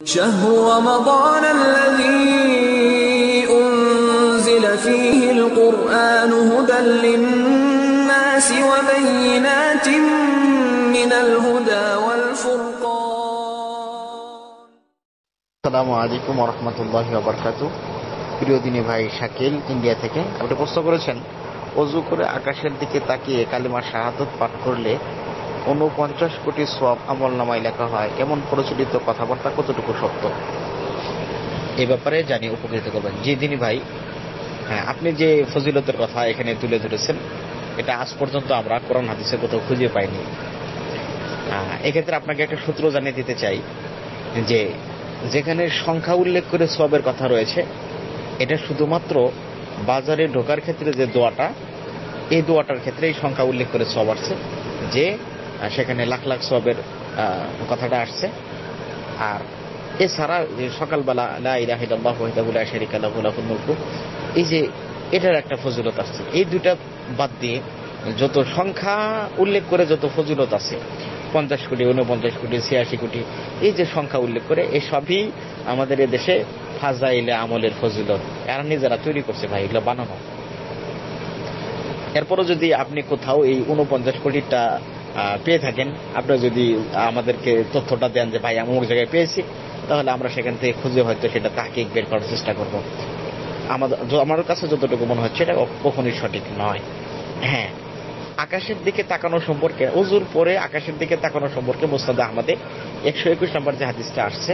شهر رمضان الذي أنزل فيه القرآن هدى للناس وبينات من الهدى والفرقان. আসসালামু আলাইকুম ওয়া রাহমাতুল্লাহি ওয়া বারাকাতুহু। প্রিয় দিনী ভাই শাকিল ইন্ডিয়া থেকে আপনি প্রশ্ন করেছেন, ওযু করে আকাশের দিকে তাকিয়ে কালিমা শাহাদাত পাঠ করলে ৪৯ কোটি সওয়াব আমলনামায় লেখা হয়, এমন প্রচলিত কথাবার্তা কতটুকু সত্য? এই ব্যাপারে জানিয়ে উপকৃত করবেন। জি দিনী ভাই, হ্যাঁ, আপনি যে ফজিলতের কথা এখানে তুলে ধরেছেন, এটা আজ পর্যন্ত আমরা কোরআন হাদিসে কোথাও খুঁজে পাইনি। এক্ষেত্রে আপনাকে একটা সূত্র জানিয়ে দিতে চাই যে যেখানে সংখ্যা উল্লেখ করে সওয়াবের কথা রয়েছে, এটা শুধুমাত্র বাজারে ঢোকার ক্ষেত্রে যে দোয়াটা, এই দোয়াটার ক্ষেত্রে এই সংখ্যা উল্লেখ করে সওয়াব আসছে, যে সেখানে লাখ লাখ সওয়াবের কথাটা আসছে। আর এছাড়া সকালবেলা লা ইলাহা ইল্লাল্লাহু ওয়াহদাহু লা শারীকা লাহু লাহুল মুলকু, এই যে এটার একটা ফজিলত আসছে। এই দুইটা বাদ দিয়ে যত সংখ্যা উল্লেখ করে যত ফজিলত আছে, 50 কোটি, 49 কোটি, 86 কোটি, এই যে সংখ্যা উল্লেখ করে, এই সবই আমাদের দেশে ফাজাইলে আমলের ফজিলত, এরা নিজেরা তৈরি করছে ভাই, এগুলো বানানো। এরপরও যদি আপনি কোথাও এই 49 কোটিটা পেয়ে থাকেন, আপনারা যদি আমাদেরকে তথ্যটা দেন যে ভাই অমুক জায়গায় পেয়েছি, তাহলে আমরা সেখান থেকে খুঁজে হয়তো সেটা তাহকিক বের করার চেষ্টা করব। আমার কাছে যতটুকু মনে হচ্ছে এটা কখনোই সঠিক নয়। হ্যাঁ, আকাশের দিকে তাকানো সম্পর্কে, ওযুর পরে আকাশের দিকে তাকানো সম্পর্কে মুসনাদে আহমদে 121 নম্বর যে হাদিসটা আসছে,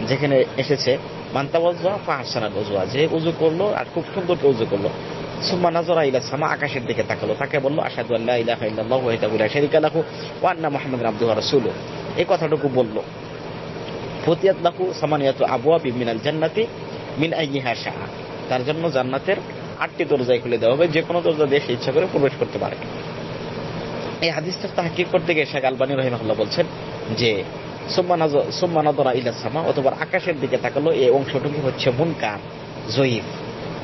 যেখানে এসেছে মান তাওয়াজ্জা ফাহসানাল ওযুআ, যে ওযু করলো আর খুব সুন্দর ওযু করলো, সুম্মা নাযারা ইলা সামা, আকাশের দিকে তাকালো, তাকে বললো আশহাদু আল্লা ইলাহা ইল্লাল্লাহু ওয়াহদাহু লা শারীকা লাহু ওয়া আন্না মুহাম্মাদান আবদুহু ওয়া রাসূলুহু, এই কথাটুকু বললো। ফুতিয়াত লাহু সামানিয়াতু আবওয়াবি মিনাল জান্নাতি মিন আইয়িহা শাআ, তার জন্য জান্নাতের 8টি দরজায় খুলে দেওয়া হবে, যে কোনো দরজা দিয়ে সে ইচ্ছা করে প্রবেশ করতে পারে। এই হাদিসটা তাহকিক করতে গিয়ে শেখ আলবানী রাহিমাহুল্লাহ বলছেন যে সুম্মা নাযারা ইলা সামা, অথবা আকাশের দিকে তাকালো, এই অংশটুকু হচ্ছে মুনকার, জয়ীফ।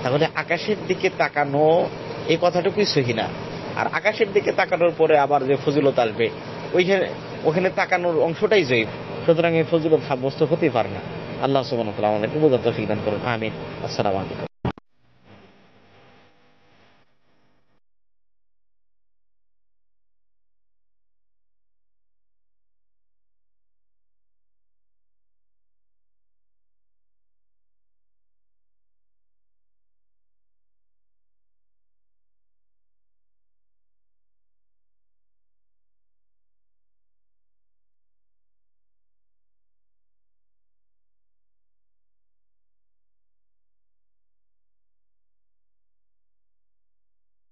তাহলে আকাশের দিকে তাকানো এই কথাটুকুই সহিহ না। আর আকাশের দিকে তাকানোর পরে আবার যে ফজিলত আসবে, ওখানে তাকানোর অংশটাই জয়ীফ, সুতরাং এই ফজিলত সাব্যস্ত হতেই পারে না। আল্লাহ সুবহানাহু ওয়া তাআলা আমাদেরকে বোঝার তৌফিক দান করুন, আমিন। আসসালামু আলাইকুম।